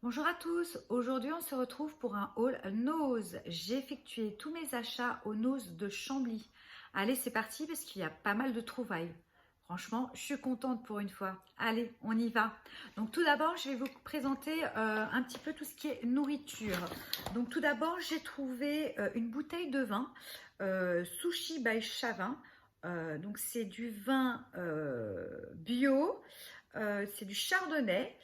Bonjour à tous, aujourd'hui on se retrouve pour un haul Nose. J'ai effectué tous mes achats au Nose de Chambly. Allez, c'est parti parce qu'il y a pas mal de trouvailles. Franchement, je suis contente pour une fois. Allez, on y va. Donc tout d'abord, je vais vous présenter un petit peu tout ce qui est nourriture. Donc tout d'abord, j'ai trouvé une bouteille de vin, Sushi by Chavin. Donc c'est du vin bio, c'est du chardonnay.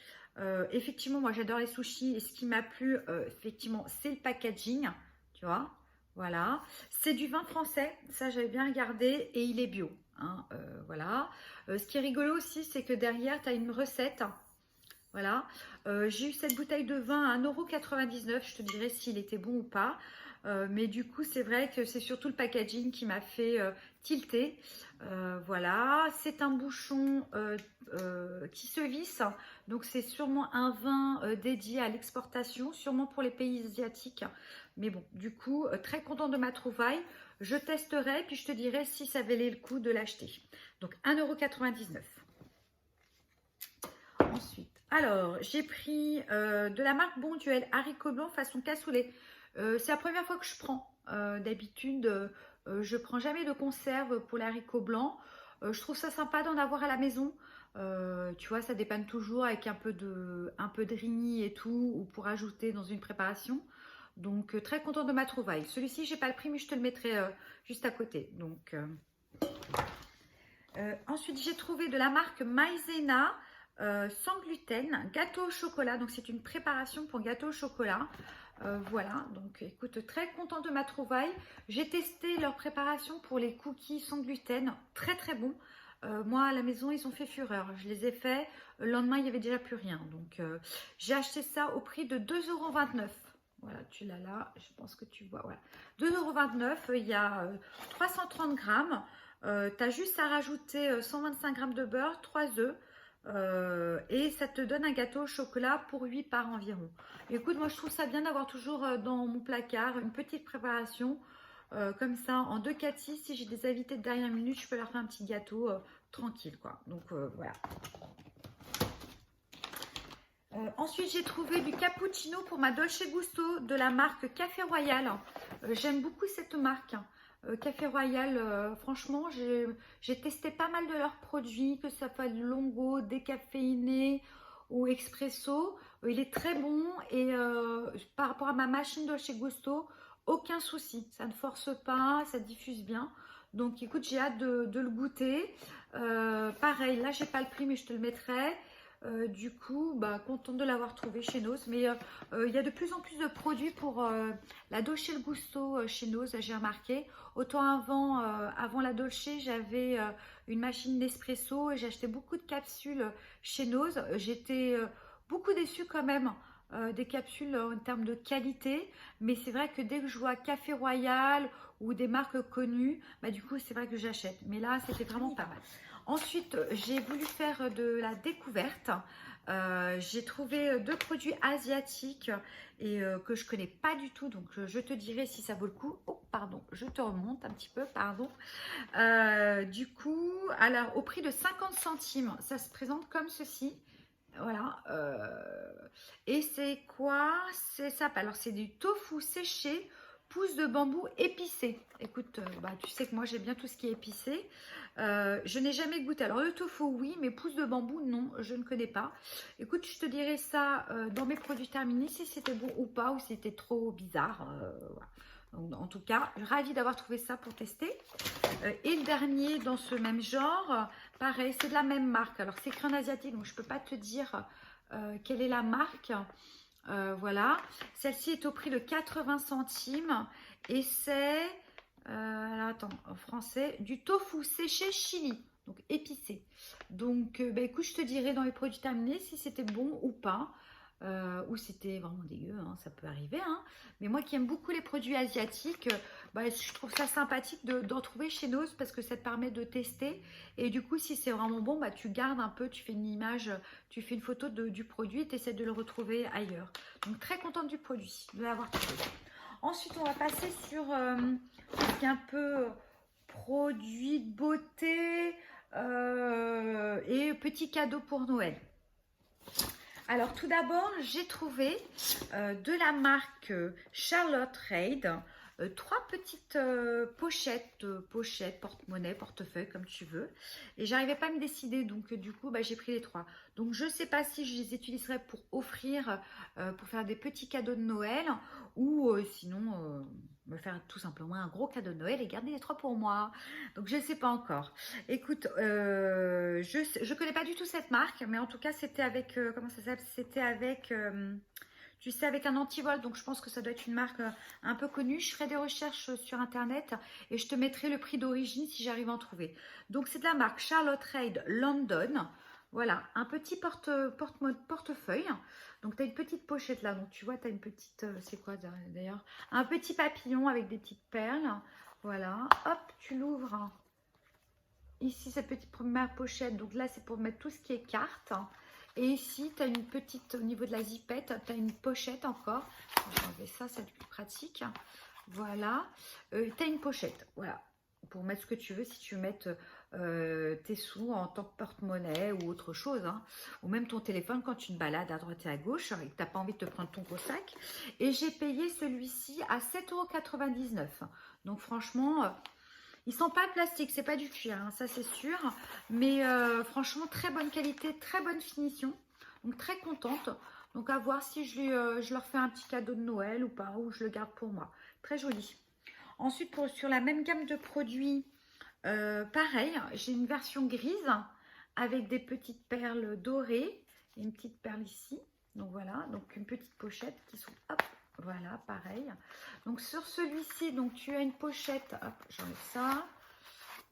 Effectivement, moi j'adore les sushis et ce qui m'a plu, effectivement, c'est le packaging, tu vois. Voilà, c'est du vin français, ça j'avais bien regardé et il est bio, hein, voilà. Ce qui est rigolo aussi, c'est que derrière tu as une recette. Voilà, j'ai eu cette bouteille de vin à 1,99 €. Je te dirais s'il était bon ou pas. Mais du coup, c'est vrai que c'est surtout le packaging qui m'a fait tilter. Voilà, c'est un bouchon qui se visse. Donc, c'est sûrement un vin dédié à l'exportation, sûrement pour les pays asiatiques. Mais bon, du coup, très content de ma trouvaille. Je testerai, puis je te dirai si ça valait le coup de l'acheter. Donc, 1,99 €. Ensuite, alors, j'ai pris de la marque Bonduelle, haricots blancs façon cassoulet. C'est la première fois que je prends. D'habitude, je prends jamais de conserve pour les haricots blancs. Je trouve ça sympa d'en avoir à la maison. Tu vois, ça dépanne toujours avec un peu de riz et tout, ou pour ajouter dans une préparation. Donc, très contente de ma trouvaille. Celui-ci, j'ai pas le prix, mais je te le mettrai juste à côté. Donc, ensuite, j'ai trouvé de la marque Maizena sans gluten, gâteau au chocolat. Donc, c'est une préparation pour gâteau au chocolat. Voilà, donc écoute, très contente de ma trouvaille. J'ai testé leur préparation pour les cookies sans gluten, très très bon. Moi, à la maison, ils ont fait fureur. Je les ai faits. Le lendemain, il n'y avait déjà plus rien. Donc, j'ai acheté ça au prix de 2,29 €. Voilà, tu l'as là. Je pense que tu vois. Voilà. 2,29 €. Il y a 330 grammes. Tu as juste à rajouter 125 grammes de beurre, 3 œufs. Et ça te donne un gâteau au chocolat pour 8 parts environ. Écoute, moi je trouve ça bien d'avoir toujours dans mon placard une petite préparation comme ça en 2 4 6. Si j'ai des invités de dernière minute, je peux leur faire un petit gâteau tranquille quoi. Donc voilà. Ensuite, j'ai trouvé du cappuccino pour ma Dolce Gusto de la marque Café Royal. J'aime beaucoup cette marque. Café Royal, franchement, j'ai testé pas mal de leurs produits, que ça soit Longo, décaféiné ou expresso. Il est très bon et par rapport à ma machine Dolce Gusto, aucun souci. Ça ne force pas, ça diffuse bien. Donc écoute, j'ai hâte de le goûter. Pareil, là, j'ai pas le prix, mais je te le mettrai. Du coup, bah, contente de l'avoir trouvé chez Nose. Mais il y a de plus en plus de produits pour la Dolce Gusto chez Nose, j'ai remarqué. Autant avant la Dolce, j'avais une machine Nespresso et j'ai acheté beaucoup de capsules chez Nose. J'étais beaucoup déçue quand même des capsules en termes de qualité. Mais c'est vrai que dès que je vois Café Royal ou des marques connues, bah, du coup, c'est vrai que j'achète. Mais là, c'était vraiment pas mal. Ensuite, j'ai voulu faire de la découverte. J'ai trouvé 2 produits asiatiques et que je connais pas du tout. Donc, je te dirai si ça vaut le coup. Oh, pardon, je te remonte un petit peu, pardon. Du coup, alors, au prix de 50 centimes, ça se présente comme ceci. Voilà. Et c'est quoi? C'est ça. Alors, c'est du tofu séché, pousses de bambou épicé. Écoute, bah, tu sais que moi, j'aime bien tout ce qui est épicé. Je n'ai jamais goûté. Alors, le tofu, oui, mais pousses de bambou, non, je ne connais pas. Écoute, je te dirai ça dans mes produits terminés, si c'était bon ou pas, ou si c'était trop bizarre. Voilà. Donc, en tout cas, ravie d'avoir trouvé ça pour tester. Et le dernier dans ce même genre, pareil, c'est de la même marque. Alors, c'est écrit en asiatique, donc je ne peux pas te dire quelle est la marque. Voilà. Celle-ci est au prix de 80 centimes et c'est, alors attends, en français, du tofu séché chili, donc épicé. Donc, bah, écoute, je te dirai dans les produits terminés si c'était bon ou pas. Ou c'était vraiment dégueu, hein, ça peut arriver. Hein. Mais moi qui aime beaucoup les produits asiatiques, bah, je trouve ça sympathique d'en trouver chez Nose parce que ça te permet de tester. Et du coup, si c'est vraiment bon, bah, tu gardes un peu, tu fais une image, tu fais une photo du produit et tu essaies de le retrouver ailleurs. Donc très contente du produit, de l'avoir trouvé. Ensuite, on va passer sur ce qui est un peu produit de beauté et petits cadeaux pour Noël. Alors tout d'abord, j'ai trouvé de la marque Charlotte Raid 3 petites pochettes, porte-monnaie, portefeuille, comme tu veux. Et j'arrivais pas à me décider, donc du coup, bah, j'ai pris les 3. Donc je sais pas si je les utiliserai pour offrir, pour faire des petits cadeaux de Noël, ou sinon me faire tout simplement un gros cadeau de Noël et garder les 3 pour moi. Donc je sais pas encore. Écoute, je connais pas du tout cette marque, mais en tout cas c'était avec, comment ça s'appelle? C'était avec, tu sais, avec un antivol, donc je pense que ça doit être une marque un peu connue. Je ferai des recherches sur internet et je te mettrai le prix d'origine si j'arrive à en trouver. Donc c'est de la marque Charlotte Raid London. Voilà, un petit portefeuille. Donc tu as une petite pochette là, donc tu vois, tu as une petite, c'est quoi d'ailleurs? Un petit papillon avec des petites perles. Voilà, hop, tu l'ouvres. Ici, cette petite première pochette, donc là, c'est pour mettre tout ce qui est carte. Et ici, tu as une petite, au niveau de la zipette, tu as une pochette encore. Je vais enlever ça, c'est plus pratique. Voilà. Tu as une pochette, voilà, pour mettre ce que tu veux, si tu veux mettre tes sous en tant que porte-monnaie ou autre chose. Hein. Ou même ton téléphone quand tu te balades à droite et à gauche et que tu n'as pas envie de te prendre ton gros sac. Et j'ai payé celui-ci à 7,99 €. Donc franchement... ils sont pas plastique, c'est pas du cuir, hein, ça c'est sûr. Mais franchement, très bonne qualité, très bonne finition. Donc très contente. Donc à voir si je leur fais un petit cadeau de Noël ou pas, ou je le garde pour moi. Très joli. Ensuite, sur la même gamme de produits, pareil, j'ai une version grise avec des petites perles dorées. Et une petite perle ici. Donc voilà, donc une petite pochette qui sont... Hop, voilà, pareil. Donc sur celui-ci, donc tu as une pochette. Hop, j'enlève ça.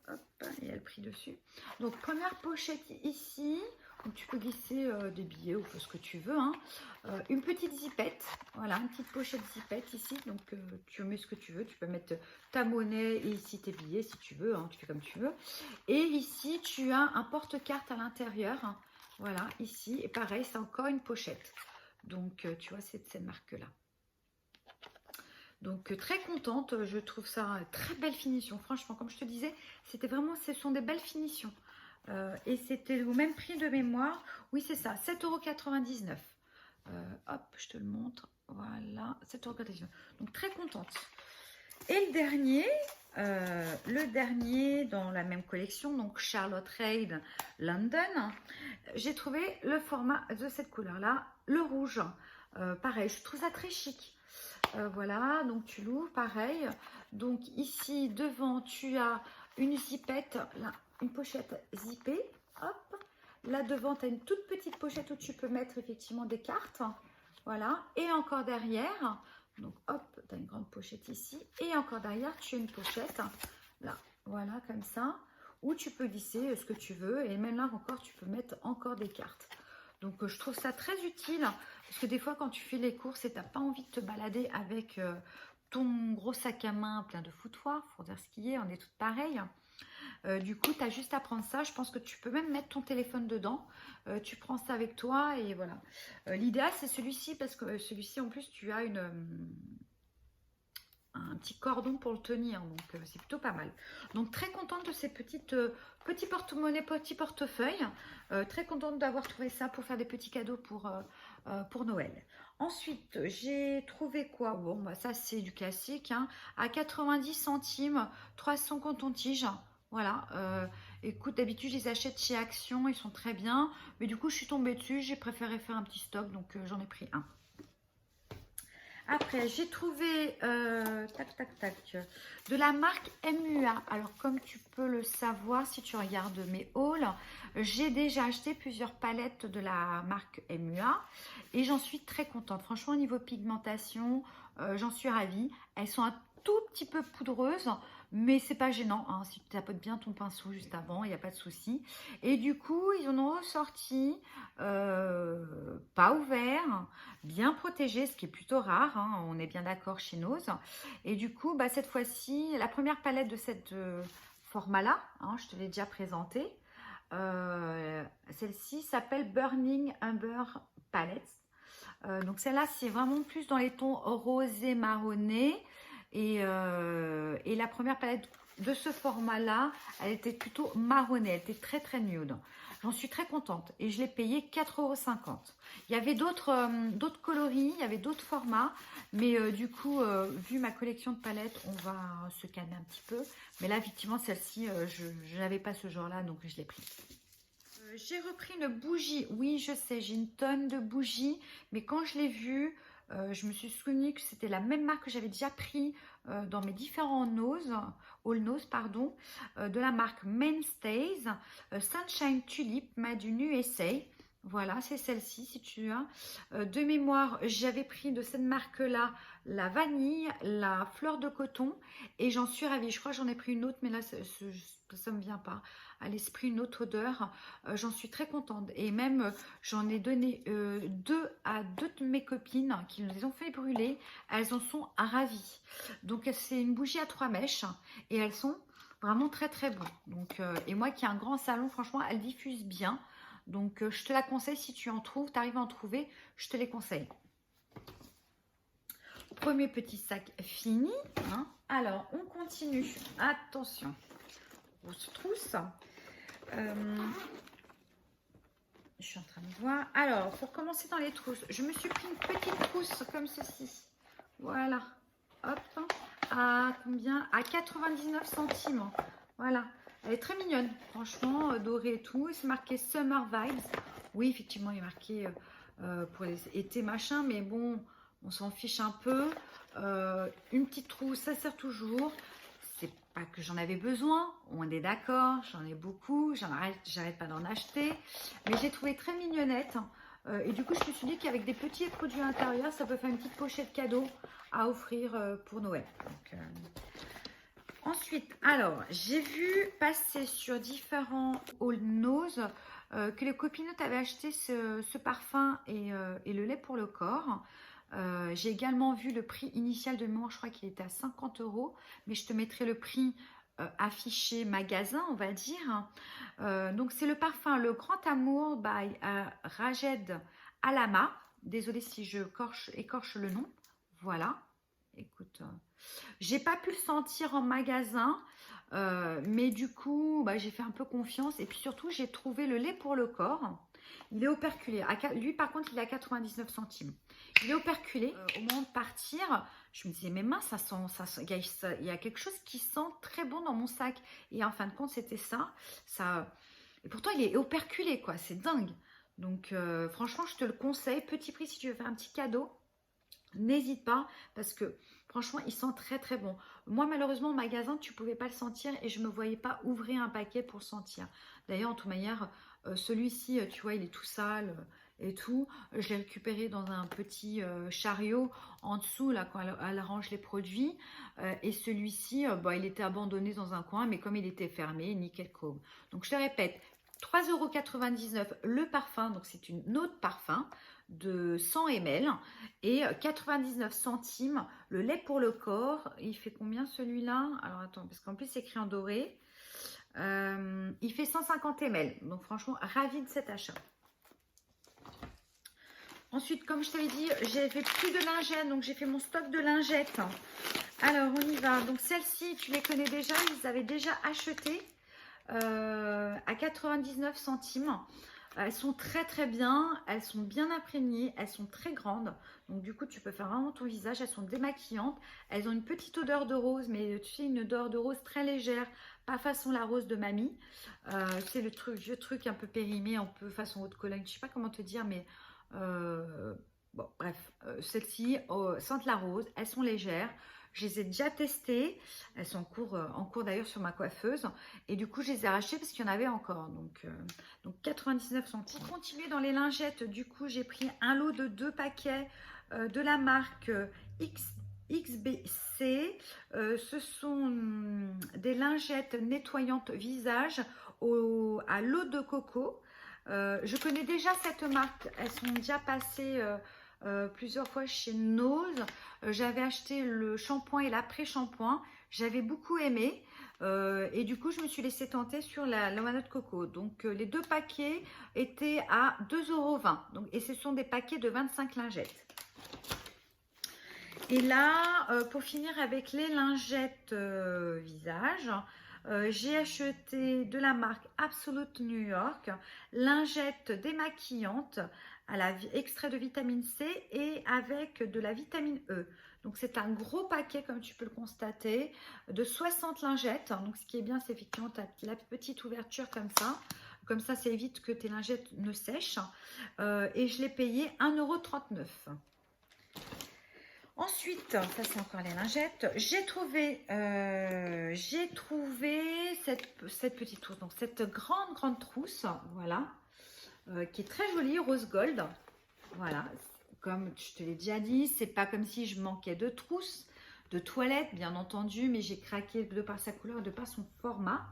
Hop, il y a le prix dessus. Donc première pochette ici. Donc tu peux glisser des billets ou ce que tu veux. Hein. Une petite zipette. Voilà, une petite pochette zipette ici. Donc tu mets ce que tu veux. Tu peux mettre ta monnaie et ici tes billets si tu veux. Hein, tu fais comme tu veux. Et ici, tu as un porte-carte à l'intérieur. Hein. Voilà, ici. Et pareil, c'est encore une pochette. Donc tu vois, c'est de cette marque-là. Donc très contente, je trouve ça très belle finition. Franchement, comme je te disais, c'était vraiment, ce sont des belles finitions. Et c'était au même prix de mémoire. Oui, c'est ça, 7,99 €. Hop, je te le montre. Voilà, 7,99 €. Donc très contente. Et le dernier dans la même collection, donc Charlotte Raid London, j'ai trouvé le format de cette couleur-là, le rouge. Pareil, je trouve ça très chic. Voilà, donc tu l'ouvres, pareil. Donc ici, devant, tu as une zipette, là, une pochette zippée. Hop, là devant, tu as une toute petite pochette où tu peux mettre effectivement des cartes. Voilà, et encore derrière, donc hop, tu as une grande pochette ici. Et encore derrière, tu as une pochette, là, voilà, comme ça, où tu peux glisser ce que tu veux. Et même là encore, tu peux mettre encore des cartes. Donc, je trouve ça très utile parce que des fois, quand tu fais les courses et tu n'as pas envie de te balader avec ton gros sac à main plein de foutoirs, pour dire ce qui est, on est toutes pareilles. Du coup, tu as juste à prendre ça. Je pense que tu peux même mettre ton téléphone dedans. Tu prends ça avec toi et voilà. L'idéal, c'est celui-ci parce que celui-ci, en plus, tu as un petit cordon pour le tenir, donc c'est plutôt pas mal. Donc très contente de ces petits porte-monnaie, petits portefeuilles. Très contente d'avoir trouvé ça pour faire des petits cadeaux pour Noël. Ensuite, j'ai trouvé quoi? Bon, bah, ça c'est du classique, hein, à 90 centimes, 300 cotons-tiges. Voilà, écoute, d'habitude je les achète chez Action, ils sont très bien. Mais du coup, je suis tombée dessus, j'ai préféré faire un petit stock, donc j'en ai pris un. Après, j'ai trouvé de la marque MUA. Alors, comme tu peux le savoir, si tu regardes mes hauls, j'ai déjà acheté plusieurs palettes de la marque MUA et j'en suis très contente. Franchement, au niveau pigmentation, j'en suis ravie. Elles sont un tout petit peu poudreuses, mais c'est pas gênant. Hein. Si tu tapotes bien ton pinceau juste avant, il n'y a pas de souci. Et du coup, ils en ont ressorti pas ouvert, bien protégé, ce qui est plutôt rare. Hein. On est bien d'accord chez Nose. Et du coup, bah, cette fois-ci, la première palette de cette format-là, hein, je te l'ai déjà présentée. Celle-ci s'appelle Burning Umber Palette. Donc celle-là, c'est vraiment plus dans les tons rosés marronnés. Et la première palette de ce format-là, elle était plutôt marronnée, elle était très très nude. J'en suis très contente et je l'ai payé 4,50 €. Il y avait d'autres coloris, il y avait d'autres formats, mais du coup, vu ma collection de palettes, on va se calmer un petit peu. Mais là, effectivement, celle-ci, je n'avais pas ce genre-là, donc je l'ai pris. J'ai repris une bougie. Oui, je sais, j'ai une tonne de bougies, mais quand je l'ai vue, je me suis souvenu que c'était la même marque que j'avais déjà pris dans mes différents All Nose, pardon, de la marque Mainstays, Sunshine Tulip, made in USA. Voilà, c'est celle-ci si tu as. De mémoire, j'avais pris de cette marque-là la vanille, la fleur de coton et j'en suis ravie. Je crois que j'en ai pris une autre, mais là, ça ne me vient pas à l'esprit, une autre odeur. J'en suis très contente et même j'en ai donné deux à deux de mes copines qui les ont fait brûler. Elles en sont ravies. Donc, c'est une bougie à 3 mèches et elles sont vraiment très très bonnes. Donc, et moi qui ai un grand salon, franchement, elles diffusent bien. Donc, je te la conseille si tu en trouves, tu arrives à en trouver, je te les conseille. Premier petit sac fini. Hein. Alors, on continue. Attention, grosse trousse. Je suis en train de voir. Alors, pour commencer dans les trousses, je me suis pris une petite trousse comme ceci. Voilà. Hop. À combien? À 99 centimes. Voilà. Elle est très mignonne, franchement, dorée et tout. C'est marqué Summer Vibes. Oui, effectivement, il est marqué pour les étés machin, mais bon, on s'en fiche un peu. Une petite trousse, ça sert toujours. C'est pas que j'en avais besoin, on est d'accord, j'en ai beaucoup, j'arrête pas d'en acheter. Mais j'ai trouvé très mignonnette. Et du coup, je me suis dit qu'avec des petits produits intérieurs, ça peut faire une petite pochette cadeau à offrir pour Noël. Donc, ensuite, alors, j'ai vu passer sur différents All Nose que les copinotes avaient acheté ce parfum et le lait pour le corps. J'ai également vu le prix initial de mémoire, je crois qu'il était à 50 €, mais je te mettrai le prix affiché magasin, on va dire. Donc, c'est le parfum Le Grand Amour by Rajed Alama. Désolée si je écorche le nom. Voilà. Écoute, j'ai pas pu le sentir en magasin, mais du coup, j'ai fait un peu confiance. Et puis surtout, j'ai trouvé le lait pour le corps. Il est operculé. Lui, par contre, il est à 99 centimes. Il est operculé. Au moment de partir, je me disais, mais mince, il y a quelque chose qui sent très bon dans mon sac. Et en fin de compte, c'était ça. Et pourtant, il est operculé, quoi. C'est dingue. Donc, franchement, je te le conseille. Petit prix si tu veux faire un petit cadeau. N'hésite pas parce que franchement, il sent très très bon. Moi, malheureusement, au magasin, tu ne pouvais pas le sentir et je ne me voyais pas ouvrir un paquet pour le sentir. D'ailleurs, en toute manière, celui-ci, tu vois, il est tout sale et tout. Je l'ai récupéré dans un petit chariot en dessous, là, quand elle range les produits. Et celui-ci, il était abandonné dans un coin, mais comme il était fermé, nickel chrome. Donc, je te répète, 3,99 € le parfum, donc c'est une autre parfum de 100 ml et 99 centimes le lait pour le corps. Il fait combien celui-là? Alors attends, parce qu'en plus c'est écrit en doré. Il fait 150 ml, donc franchement ravie de cet achat. Ensuite, comme je t'avais dit, j'ai fait plus de lingettes, donc j'ai fait mon stock de lingettes. Alors on y va. Donc celles-ci, tu les connais déjà, ils avaient déjà acheté à 99 centimes. Elles sont très très bien, elles sont bien imprégnées, elles sont très grandes. Donc du coup, tu peux faire vraiment ton visage. Elles sont démaquillantes. Elles ont une petite odeur de rose, mais tu sais, une odeur de rose très légère, pas façon la rose de mamie. C'est le vieux truc un peu périmé, un peu façon haute de Cologne. Je sais pas comment te dire, mais bon, bref. Celles-ci sentent la rose, elles sont légères. Je les ai déjà testées. Elles sont en cours d'ailleurs sur ma coiffeuse. Et du coup, je les ai rachetées parce qu'il y en avait encore. Donc 99 centimes. Pour continuer dans les lingettes, du coup, j'ai pris un lot de 2 paquets de la marque XBC. Ce sont des lingettes nettoyantes visage à l'eau de coco. Je connais déjà cette marque. Elles sont déjà passées plusieurs fois chez Nose. J'avais acheté le shampoing et l'après-shampoing. J'avais beaucoup aimé. Et du coup, je me suis laissée tenter sur la noix de coco. Donc, les 2 paquets étaient à 2,20 €. Et ce sont des paquets de 25 lingettes. Et là, pour finir avec les lingettes visage, j'ai acheté de la marque Absolute New York, lingettes démaquillantes à extrait de vitamine C et avec de la vitamine E. Donc c'est un gros paquet, comme tu peux le constater, de 60 lingettes. Donc ce qui est bien, c'est effectivement la petite ouverture comme ça. Comme ça évite que tes lingettes ne sèchent. Et je l'ai payé 1,39 €. Ensuite, ça c'est encore les lingettes. J'ai trouvé cette petite trousse, donc cette grande trousse, voilà, qui est très jolie, rose gold. Voilà, comme je te l'ai déjà dit, c'est pas comme si je manquais de trousse, de toilette, bien entendu, mais j'ai craqué de par sa couleur, de par son format.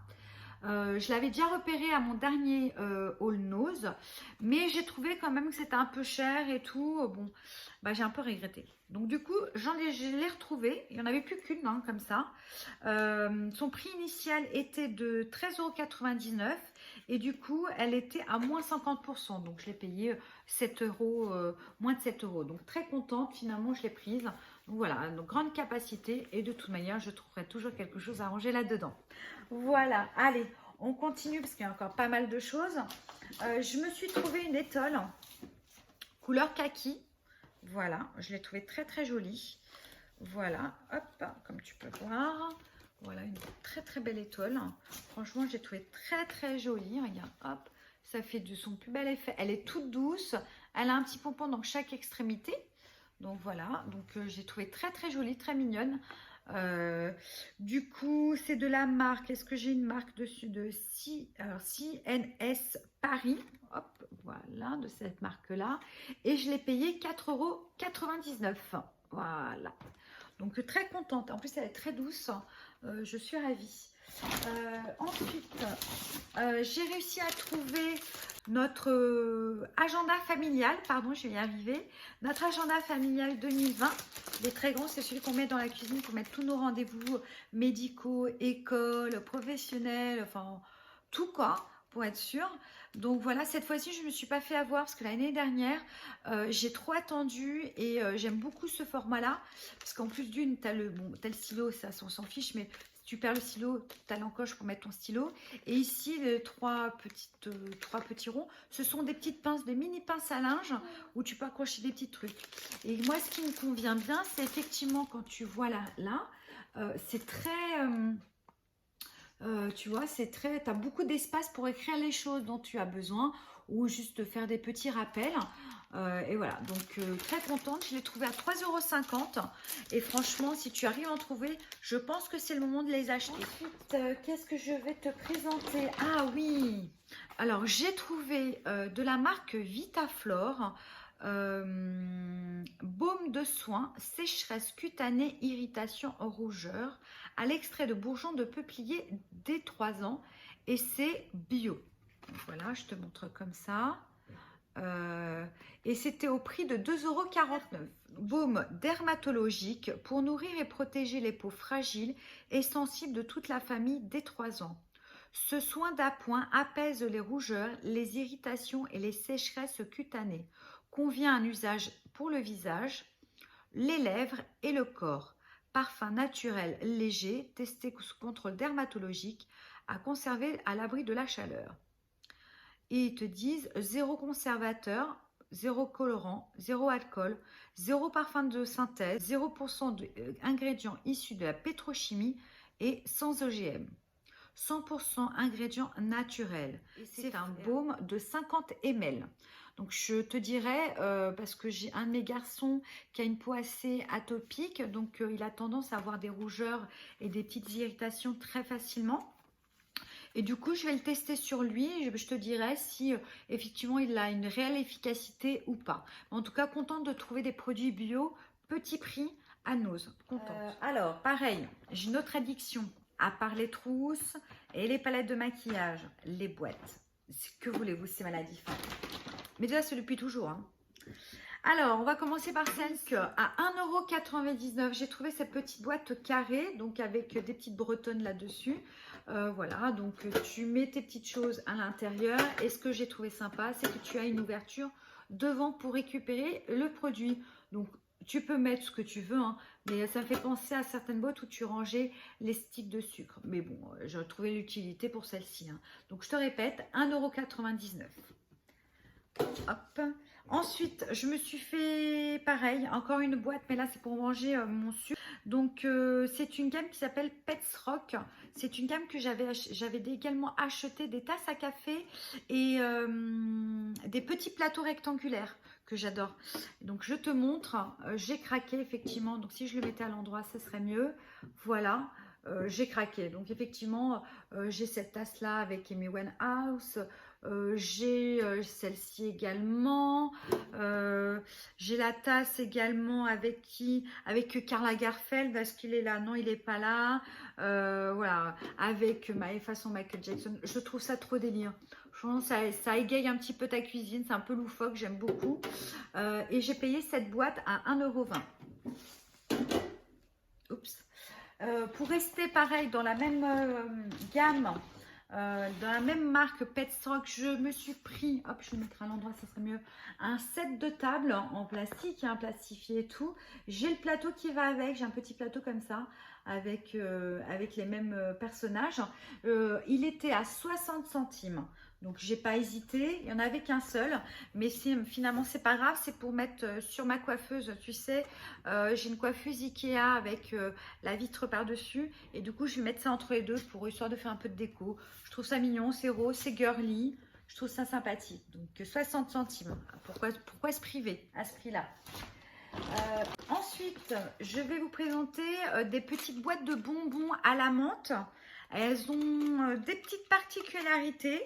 Je l'avais déjà repéré à mon dernier All Nose, mais j'ai trouvé quand même que c'était un peu cher et tout. Bon, bah, j'ai un peu regretté. Donc du coup, je l'ai retrouvé. Il n'y en avait plus qu'une, hein, comme ça. Son prix initial était de 13,99 € et du coup, elle était à moins 50%. Donc je l'ai payé 7 €, moins de 7 €. Donc très contente, finalement, je l'ai prise. Donc voilà, donc grande capacité et de toute manière, je trouverai toujours quelque chose à ranger là-dedans. Voilà, allez, on continue parce qu'il y a encore pas mal de choses. Je me suis trouvé une étole couleur kaki. Voilà, je l'ai trouvée très jolie. Voilà, hop, comme tu peux voir. Voilà, une très belle étole. Franchement, j'ai trouvé très jolie. Regarde, hop, ça fait de son plus bel effet. Elle est toute douce. Elle a un petit pompon dans chaque extrémité. Donc voilà, donc j'ai trouvé très jolie, très mignonne. Du coup, c'est de la marque. Est-ce que j'ai une marque dessus de CNS Paris? Hop, voilà, de cette marque-là. Et je l'ai payé 4,99 €. Voilà. Donc très contente. En plus, elle est très douce. Je suis ravie. Ensuite, j'ai réussi à trouver notre agenda familial, pardon, je vais y arriver, notre agenda familial 2020. Les très grands, c'est celui qu'on met dans la cuisine pour mettre tous nos rendez-vous médicaux, écoles, professionnels, enfin tout quoi, pour être sûr. Donc voilà, cette fois-ci, je ne me suis pas fait avoir parce que l'année dernière, j'ai trop attendu et j'aime beaucoup ce format-là. Parce qu'en plus d'une, tu as le stylo, ça, on s'en fiche, mais tu perds le stylo, tu as l'encoche pour mettre ton stylo. Et ici, les trois petits ronds, ce sont des petites pinces, des mini pinces à linge où tu peux accrocher des petits trucs. Et moi, ce qui me convient bien, c'est effectivement quand tu vois là, c'est très... tu vois, c'est très... Tu as beaucoup d'espace pour écrire les choses dont tu as besoin ou juste faire des petits rappels. Et voilà, donc très contente. Je l'ai trouvé à 3,50 € et franchement, si tu arrives à en trouver, je pense que c'est le moment de les acheter. Ensuite, qu'est-ce que je vais te présenter? Ah oui, alors j'ai trouvé de la marque Vitaflore, baume de soin, sécheresse cutanée, irritation, rougeur, à l'extrait de bourgeons de peuplier dès 3 ans et c'est bio. Donc voilà, je te montre comme ça. Et c'était au prix de 2,49 €. Baume dermatologique pour nourrir et protéger les peaux fragiles et sensibles de toute la famille dès 3 ans. Ce soin d'appoint apaise les rougeurs, les irritations et les sécheresses cutanées. Convient à un usage pour le visage, les lèvres et le corps. Parfum naturel léger, testé sous contrôle dermatologique, à conserver à l'abri de la chaleur. Et ils te disent 0 conservateur, 0 colorant, 0 alcool, 0 parfum de synthèse, 0% d'ingrédients issus de la pétrochimie et sans OGM. 100% ingrédients naturels. C'est un baume de 50 ml. Donc je te dirais, parce que j'ai un de mes garçons qui a une peau assez atopique, donc il a tendance à avoir des rougeurs et des petites irritations très facilement. Et du coup, je vais le tester sur lui. Je te dirai si effectivement il a une réelle efficacité ou pas. En tout cas, contente de trouver des produits bio, petit prix, à Nose. Contente. Alors, pareil, j'ai une autre addiction. À part les trousses et les palettes de maquillage, les boîtes. Que voulez-vous, c'est maladif. Mais déjà, c'est depuis toujours. Hein. Alors, on va commencer par celle à 1,99 €. J'ai trouvé cette petite boîte carrée, donc avec des petites bretonnes là-dessus. Voilà, donc tu mets tes petites choses à l'intérieur. Et ce que j'ai trouvé sympa, c'est que tu as une ouverture devant pour récupérer le produit. Donc, tu peux mettre ce que tu veux, hein, mais ça me fait penser à certaines boîtes où tu rangeais les sticks de sucre. Mais bon, j'ai trouvé l'utilité pour celle-ci, hein. Donc, je te répète, 1,99 €. Hop. Ensuite, je me suis fait pareil, encore une boîte, mais là, c'est pour manger mon sucre. Donc, c'est une gamme qui s'appelle Pets Rock. C'est une gamme que j'avais également acheté des tasses à café et des petits plateaux rectangulaires que j'adore. Donc, je te montre. J'ai craqué, effectivement. Donc, si je le mettais à l'endroit, ce serait mieux. Voilà. J'ai craqué. Donc, effectivement, j'ai cette tasse-là avec Amy Winehouse. J'ai celle-ci également. J'ai la tasse également avec qui? Avec Karl Lagerfeld. Est-ce qu'il est là? Non, il n'est pas là. Voilà, avec façon Michael Jackson. Je trouve ça trop délire. Franchement, ça égaye un petit peu ta cuisine. C'est un peu loufoque, j'aime beaucoup. Et j'ai payé cette boîte à 1,20 €. Oups. Pour rester pareil dans la même gamme, dans la même marque Pet Rock, je me suis pris, hop, je le mettrai à l'endroit, ça serait mieux, un set de table en plastique, hein, plastifié et tout. J'ai le plateau qui va avec, j'ai un petit plateau comme ça, avec les mêmes personnages. Il était à 60 centimes. Donc, j'ai pas hésité. Il n'y en avait qu'un seul. Mais finalement, c'est pas grave. C'est pour mettre sur ma coiffeuse. Tu sais, j'ai une coiffeuse Ikea avec la vitre par-dessus. Et du coup, je vais mettre ça entre les deux pour histoire de faire un peu de déco. Je trouve ça mignon. C'est rose, c'est girly. Je trouve ça sympathique. Donc, 60 centimes. Pourquoi se priver à ce prix-là? Ensuite, je vais vous présenter des petites boîtes de bonbons à la menthe. Elles ont des petites particularités.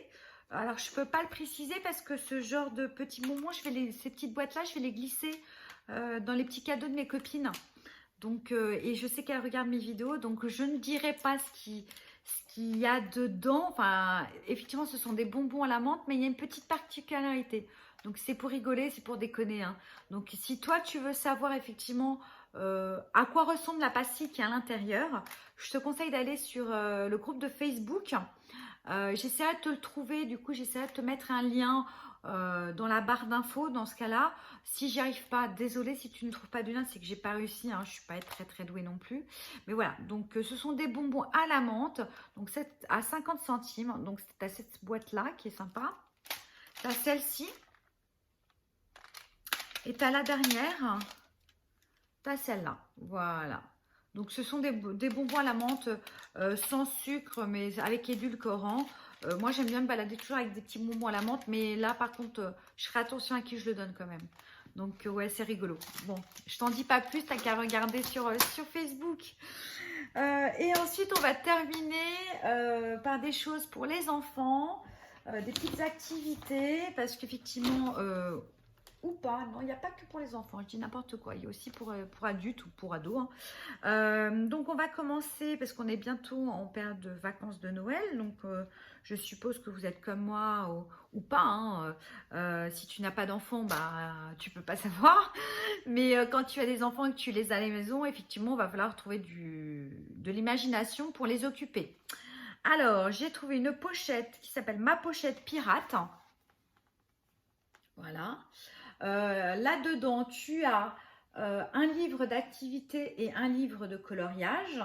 Alors, je ne peux pas le préciser parce que ce genre de petits bonbons, ces petites boîtes-là, je vais les glisser dans les petits cadeaux de mes copines. Donc, et je sais qu'elles regardent mes vidéos, donc je ne dirai pas ce qu'il y a dedans. Enfin, effectivement, ce sont des bonbons à la menthe, mais il y a une petite particularité. Donc, c'est pour rigoler, c'est pour déconner, hein. Donc, si toi, tu veux savoir effectivement à quoi ressemble la pastille qui est à l'intérieur, je te conseille d'aller sur le groupe de Facebook. J'essaierai de te le trouver, du coup j'essaierai de te mettre un lien dans la barre d'infos dans ce cas-là. Si j'y arrive pas, désolé si tu ne trouves pas de lien, c'est que j'ai pas réussi, hein, je suis pas très très douée non plus. Mais voilà, donc ce sont des bonbons à la menthe, donc c'est à 50 centimes, donc c'est à cette boîte-là qui est sympa. Tu as celle-ci, et tu as la dernière, tu as celle-là, voilà. Donc, ce sont des bonbons à la menthe sans sucre, mais avec édulcorant. Moi, j'aime bien me balader toujours avec des petits bonbons à la menthe, mais là, par contre, je ferai attention à qui je le donne quand même. Donc, ouais, c'est rigolo. Bon, je t'en dis pas plus, t'as qu'à regarder sur Facebook. Et ensuite, on va terminer par des choses pour les enfants, des petites activités, parce qu'effectivement... ou pas, non, il n'y a pas que pour les enfants, je dis n'importe quoi, il y a aussi pour adultes ou pour ados, hein. Donc on va commencer, parce qu'on est bientôt en période de vacances de Noël, donc je suppose que vous êtes comme moi ou pas, hein. Si tu n'as pas d'enfants, bah, tu peux pas savoir, mais quand tu as des enfants et que tu les as à la maison, effectivement, il va falloir trouver de l'imagination pour les occuper. Alors, j'ai trouvé une pochette qui s'appelle Ma Pochette Pirate, voilà. Là-dedans, tu as un livre d'activité et un livre de coloriage,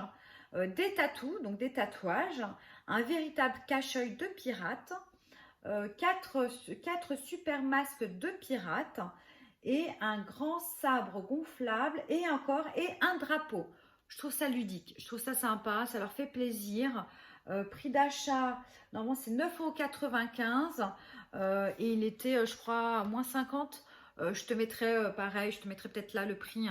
des tatous, donc des tatouages, un véritable cache-œil de pirate, 4 super masques de pirate et un grand sabre gonflable et un drapeau. Je trouve ça ludique, je trouve ça sympa, ça leur fait plaisir. Prix d'achat, normalement c'est 9,95 € et il était, je crois, à moins 50. Je te mettrai pareil, je te mettrai peut-être là le prix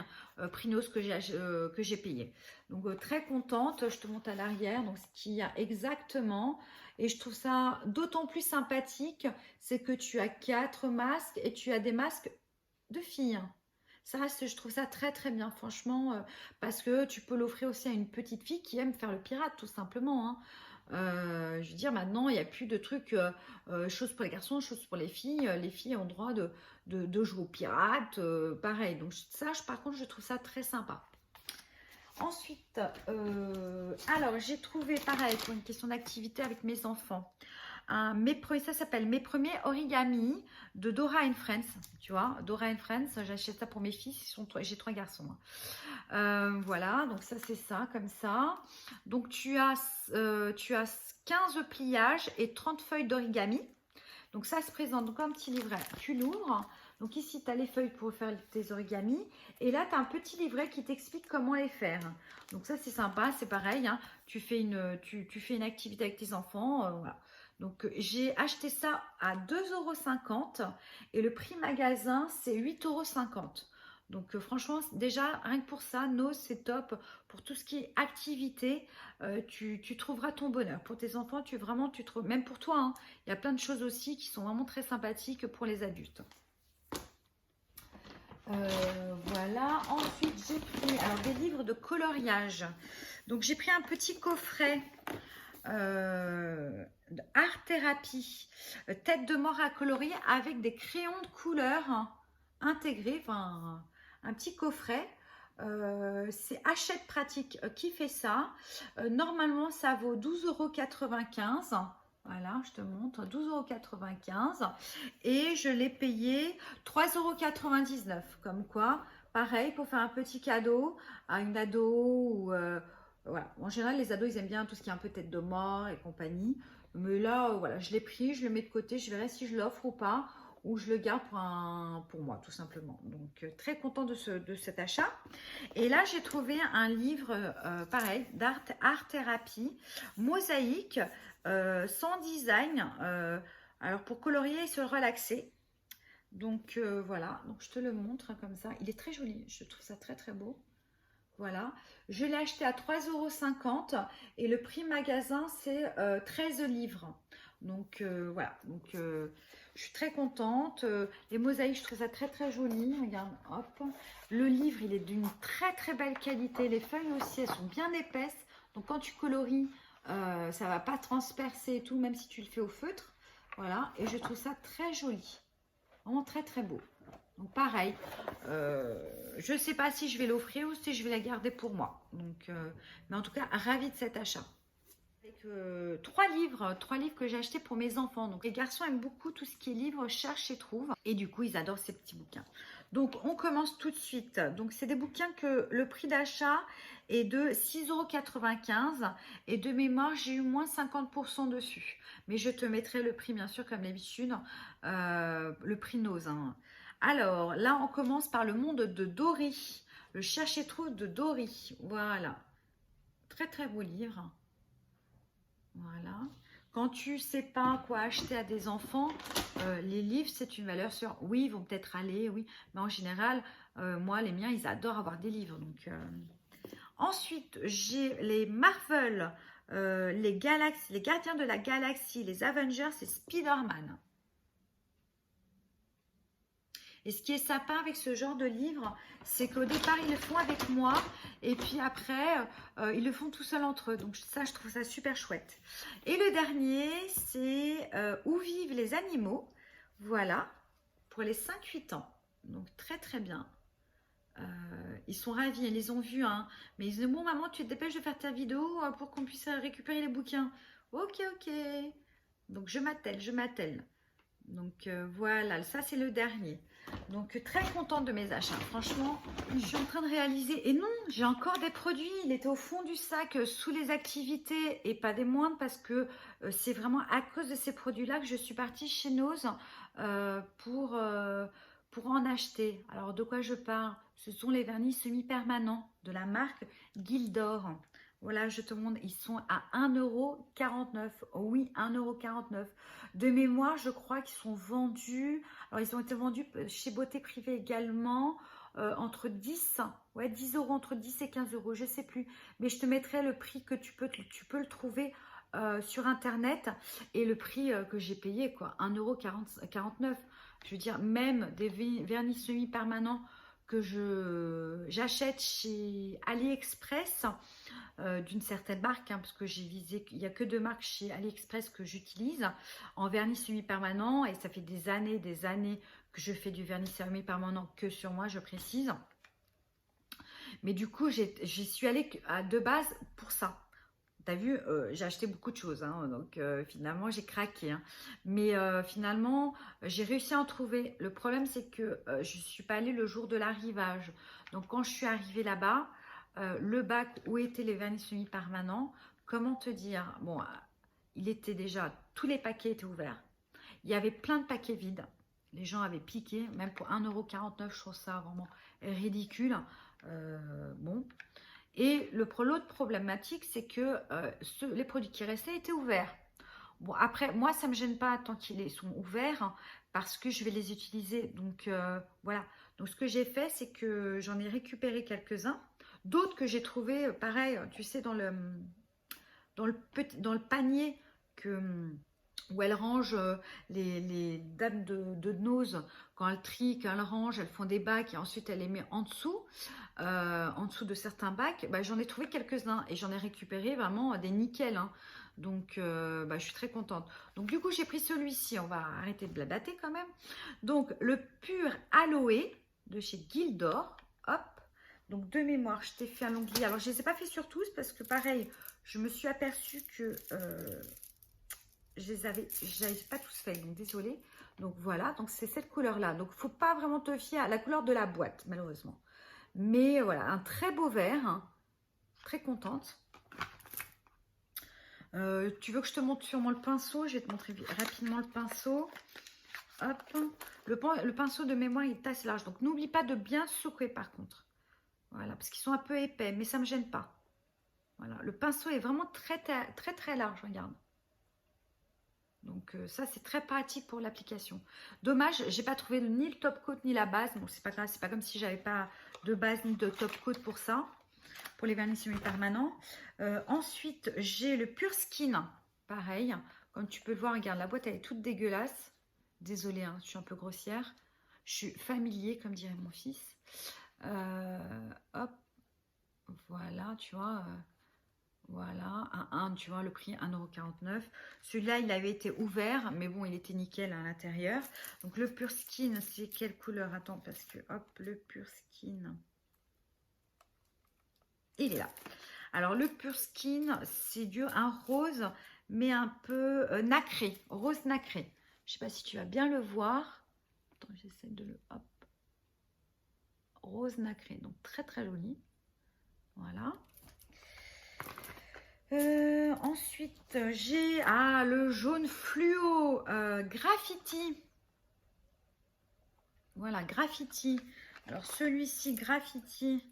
Prinos que j'ai payé. Donc très contente, je te monte à l'arrière, donc ce qu'il y a exactement. Et je trouve ça d'autant plus sympathique, c'est que tu as 4 masques et tu as des masques de filles. Ça, je trouve ça très très bien, franchement, parce que tu peux l'offrir aussi à une petite fille qui aime faire le pirate, tout simplement, hein. Je veux dire, maintenant, il n'y a plus de trucs, choses pour les garçons, choses pour les filles. Les filles ont le droit de jouer au pirate, pareil. Donc ça, par contre, je trouve ça très sympa. Ensuite, alors, j'ai trouvé, pareil, pour une question d'activité avec mes enfants, ça s'appelle Mes premiers origamis de Dora and Friends. Tu vois, Dora and Friends, j'achète ça pour mes filles, j'ai 3 garçons. Voilà, donc ça c'est ça, comme ça. Donc tu as 15 pliages et 30 feuilles d'origami. Donc ça se présente donc un petit livret, tu l'ouvres. Donc ici tu as les feuilles pour faire tes origamis. Et là tu as un petit livret qui t'explique comment les faire. Donc ça c'est sympa, c'est pareil. Hein. Tu fais une activité avec tes enfants. Voilà. Donc j'ai acheté ça à 2,50 € et le prix magasin c'est 8,50 €. Donc franchement déjà rien que pour ça, Nose c'est top. Pour tout ce qui est activité, tu trouveras ton bonheur. Pour tes enfants, tu trouves, même pour toi, hein, il y a plein de choses aussi qui sont vraiment très sympathiques pour les adultes. Voilà, ensuite j'ai pris des livres de coloriage. Donc j'ai pris un petit coffret Art Thérapie, tête de mort à colorier avec des crayons de couleur intégrés, enfin un petit coffret. C'est Hachette Pratique qui fait ça. Normalement ça vaut 12,95 €. Voilà, je te montre, 12,95 € et je l'ai payé 3,99 €. Comme quoi, pareil, pour faire un petit cadeau à une ado ou voilà. En général, les ados, ils aiment bien tout ce qui est un peu tête de mort et compagnie. Mais là, voilà, je l'ai pris, je le mets de côté, je verrai si je l'offre ou pas, ou je le garde pour moi, tout simplement. Donc, très content de cet achat. Et là, j'ai trouvé un livre, pareil, art thérapie, mosaïque, sans design, alors pour colorier et se relaxer. Donc, voilà, donc je te le montre comme ça. Il est très joli, je trouve ça très, très beau. Voilà, je l'ai acheté à 3,50 € et le prix magasin c'est 13 livres. Donc voilà, donc je suis très contente. Les mosaïques, je trouve ça très très joli. Regarde, hop. Le livre, il est d'une très très belle qualité. Les feuilles aussi, elles sont bien épaisses. Donc quand tu colories, ça va pas transpercer et tout, même si tu le fais au feutre. Voilà, et je trouve ça très joli. Vraiment très très beau. Donc pareil, je ne sais pas si je vais l'offrir ou si je vais la garder pour moi. Donc, mais en tout cas, ravie de cet achat. Avec 3 livres que j'ai achetés pour mes enfants. Donc les garçons aiment beaucoup tout ce qui est livres, cherchent et trouvent. Et du coup, ils adorent ces petits bouquins. Donc on commence tout de suite. Donc c'est des bouquins que le prix d'achat est de 6,95 € et de mémoire, j'ai eu moins 50% dessus. Mais je te mettrai le prix, bien sûr, comme d'habitude, le prix Nose. Hein. Alors, là, on commence par le monde de Dory. Le cherche et trouve de Dory. Voilà. Très, très beau livre. Voilà. Quand tu ne sais pas quoi acheter à des enfants, les livres, c'est une valeur sûre. Oui, ils vont peut-être aller, oui. Mais en général, moi, les miens, ils adorent avoir des livres. Donc, ensuite, j'ai les Marvel, les Gardiens de la Galaxie, les Avengers et Spider-Man. Et ce qui est sympa avec ce genre de livre, c'est qu'au départ, ils le font avec moi. Et puis après, ils le font tout seuls entre eux. Donc ça, je trouve ça super chouette. Et le dernier, c'est Où vivent les animaux. Voilà, pour les 5-8 ans. Donc très très bien. Ils sont ravis, ils les ont vus. Hein. Mais ils disent, bon maman, tu te dépêches de faire ta vidéo pour qu'on puisse récupérer les bouquins. Ok, ok. Donc je m'attelle. Donc voilà, ça c'est le dernier. Donc très contente de mes achats. Franchement, je suis en train de réaliser. Et non, j'ai encore des produits. Il était au fond du sac sous les activités et pas des moindres parce que c'est vraiment à cause de ces produits-là que je suis partie chez Nose pour en acheter. Alors de quoi je parle? Ce sont les vernis semi-permanents de la marque Gildor. Voilà, je te montre, ils sont à 1,49 €. Oui, 1,49 €. De mémoire, je crois qu'ils sont vendus. Alors, ils ont été vendus chez Beauté Privée également, entre 10 €, entre 10 et 15 €, je ne sais plus. Mais je te mettrai le prix que tu peux le trouver sur Internet et le prix que j'ai payé, quoi, 1,49 €. Je veux dire, même des vernis semi-permanents que j'achète chez AliExpress, d'une certaine marque, hein, parce que j'ai visé, il n'y a que 2 marques chez AliExpress que j'utilise en vernis semi-permanent et ça fait des années que je fais du vernis semi-permanent que sur moi, je précise. Mais du coup, j'y suis allée de base pour ça, tu as vu, j'ai acheté beaucoup de choses, hein, donc finalement j'ai craqué, hein. Mais finalement, j'ai réussi à en trouver. Le problème, c'est que je ne suis pas allée le jour de l'arrivage. Donc quand je suis arrivée là-bas, le bac où étaient les vernis semi-permanents, comment te dire, bon, il était déjà, tous les paquets étaient ouverts. Il y avait plein de paquets vides. Les gens avaient piqué, même pour 1,49 €, je trouve ça vraiment ridicule. Bon. Et l'autre problématique, c'est que les produits qui restaient étaient ouverts. Bon, après, moi, ça ne me gêne pas tant qu'ils sont ouverts, hein, parce que je vais les utiliser. Donc, voilà. Donc, ce que j'ai fait, c'est que j'en ai récupéré quelques-uns. D'autres que j'ai trouvés, pareil, tu sais, dans le panier que, où elles rangent les dames de nose. Quand elles trient, quand elles rangent, elles font des bacs et ensuite elles les mettent en dessous de certains bacs. Bah, j'en ai trouvé quelques-uns et j'en ai récupéré vraiment des nickels, hein. Donc, je suis très contente. Donc, du coup, j'ai pris celui-ci. On va arrêter de blablater quand même. Donc, le pur aloe de chez Gildor. Hop. Donc, de mémoire, je t'ai fait un onglet. Alors, je ne les ai pas fait sur tous parce que, pareil, je me suis aperçue que je n'avais pas tous fait. Donc, désolée. Donc, voilà. Donc, c'est cette couleur-là. Donc, il ne faut pas vraiment te fier à la couleur de la boîte, malheureusement. Mais voilà, un très beau vert. Hein. Très contente. Tu veux que je te montre sûrement le pinceau? Je vais te montrer rapidement le pinceau. Hop. Le pinceau de mémoire, il est assez large. Donc, n'oublie pas de bien secouer par contre. Voilà, parce qu'ils sont un peu épais, mais ça ne me gêne pas. Voilà, le pinceau est vraiment très large, regarde. Donc, ça, c'est très pratique pour l'application. Dommage, j'ai pas trouvé ni le top coat ni la base. Bon, c'est pas grave, c'est pas comme si j'avais pas de base ni de top coat pour ça. Pour les vernis semi-permanents. Ensuite, j'ai le Pure Skin. Pareil, comme tu peux le voir, regarde, la boîte, elle est toute dégueulasse. Désolée, hein, je suis un peu grossière. Je suis familier, comme dirait mon fils. Hop, voilà, tu vois. Voilà, tu vois, le prix 1,49 €. Celui-là, il avait été ouvert, mais bon, il était nickel à l'intérieur. Donc, le Pure Skin, c'est quelle couleur? Attends, parce que, hop, le Pure Skin... Il est là. Alors, le Pure Skin, c'est un rose, mais un peu nacré, rose nacré. Je ne sais pas si tu vas bien le voir. Attends, j'essaie de le... Hop. Rose nacré, donc très joli. Voilà. Ensuite, j'ai le jaune fluo graffiti. Voilà, graffiti. Alors, celui-ci, graffiti...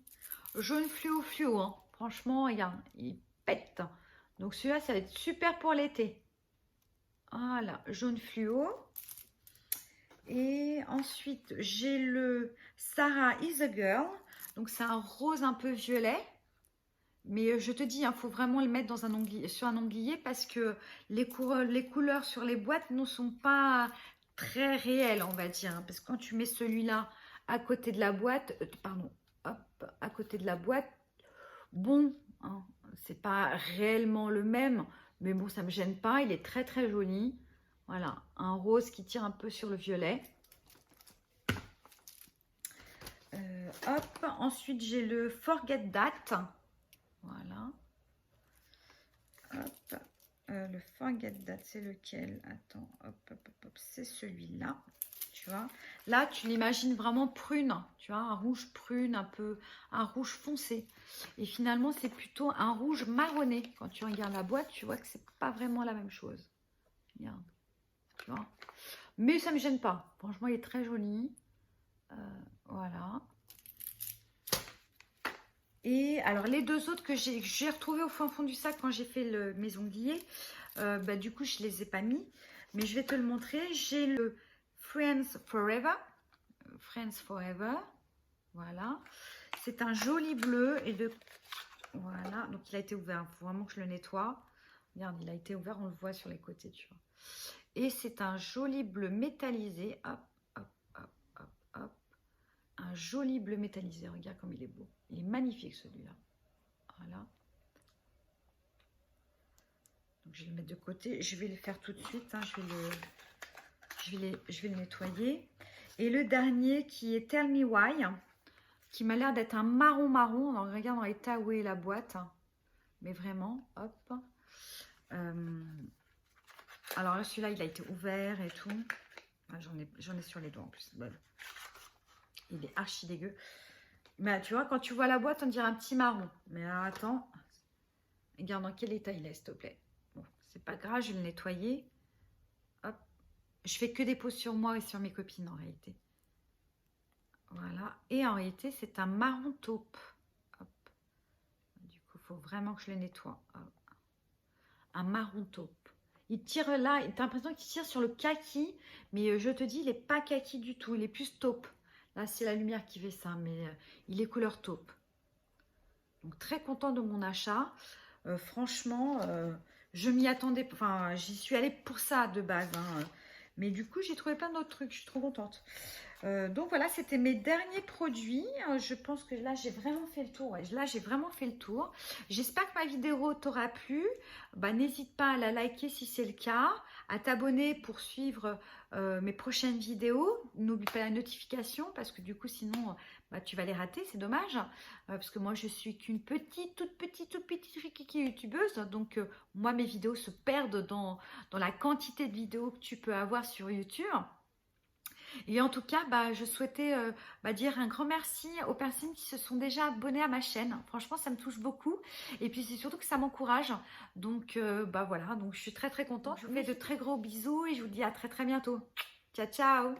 Jaune fluo, hein. Franchement, regarde, il pète. Donc celui-là, ça va être super pour l'été. Voilà, jaune fluo. Et ensuite, j'ai le Sarah is a Girl. Donc c'est un rose un peu violet. Mais je te dis, il faut vraiment le mettre dans sur un onglier parce que les couleurs sur les boîtes ne sont pas très réelles, on va dire. Parce que quand tu mets celui-là à côté de la boîte, hop, à côté de la boîte, bon, hein, c'est pas réellement le même, mais bon, ça me gêne pas, il est très joli. Voilà, un rose qui tire un peu sur le violet. Hop, ensuite j'ai le Forget That. Voilà. Hop, le Forget That, c'est lequel? Attends, hop, c'est celui-là. Tu vois, là tu l'imagines vraiment prune, tu vois, un rouge prune, un rouge foncé. Et finalement c'est plutôt un rouge marronné. Quand tu regardes la boîte, tu vois que c'est pas vraiment la même chose. Regarde, tu vois. Mais ça me gêne pas. Franchement, il est très joli. Voilà. Et alors les deux autres que j'ai retrouvés au fond du sac quand j'ai fait mes ongliers, du coup je les ai pas mis, mais je vais te le montrer. J'ai le Friends Forever. Voilà. C'est un joli bleu et voilà. Donc il a été ouvert. Il faut vraiment que je le nettoie. Regarde, il a été ouvert. On le voit sur les côtés, tu vois. Et c'est un joli bleu métallisé. Hop. Un joli bleu métallisé. Regarde comme il est beau. Il est magnifique celui-là. Voilà. Donc je vais le mettre de côté. Je vais le faire tout de suite. Hein. Je vais le nettoyer. Et le dernier qui est Tell Me Why, qui m'a l'air d'être un marron. On regarde dans l'état où est la boîte. mais vraiment, hop. Alors là, celui-là, il a été ouvert et tout. Ah, j'en ai sur les doigts en plus. Bon. Il est archi dégueu. Mais tu vois, quand tu vois la boîte, on dirait un petit marron. Mais alors, attends. Regarde dans quel état il est, s'il te plaît. Bon, c'est pas grave, je vais le nettoyer. Hop. Je fais que des pauses sur moi et sur mes copines, en réalité. Voilà. Et en réalité, c'est un marron taupe. Hop. Du coup, il faut vraiment que je le nettoie. Hop. Un marron taupe. Il tire là, tu as l'impression qu'il tire sur le kaki, mais je te dis, il n'est pas kaki du tout, il est plus taupe. Là, c'est la lumière qui fait ça, mais il est couleur taupe. Donc, très content de mon achat. Franchement, je m'y attendais, enfin, j'y suis allée pour ça de base. Hein. Mais du coup, j'ai trouvé plein d'autres trucs, je suis trop contente. Donc voilà, c'était mes derniers produits. Je pense que là, j'ai vraiment fait le tour. Ouais. Là, j'ai vraiment fait le tour. J'espère que ma vidéo t'aura plu. Bah, n'hésite pas à la liker si c'est le cas, à t'abonner pour suivre mes prochaines vidéos. N'oublie pas la notification parce que du coup, sinon, bah, tu vas les rater. C'est dommage. Parce que moi, je suis qu'une toute petite youtubeuse. Donc, moi, mes vidéos se perdent dans la quantité de vidéos que tu peux avoir sur YouTube. Et en tout cas, bah, je souhaitais dire un grand merci aux personnes qui se sont déjà abonnées à ma chaîne. Franchement, ça me touche beaucoup. Et puis, c'est surtout que ça m'encourage. Donc, voilà. Donc, je suis très, très contente. Je vous fais de très gros bisous et je vous dis à très, très bientôt. Ciao, ciao!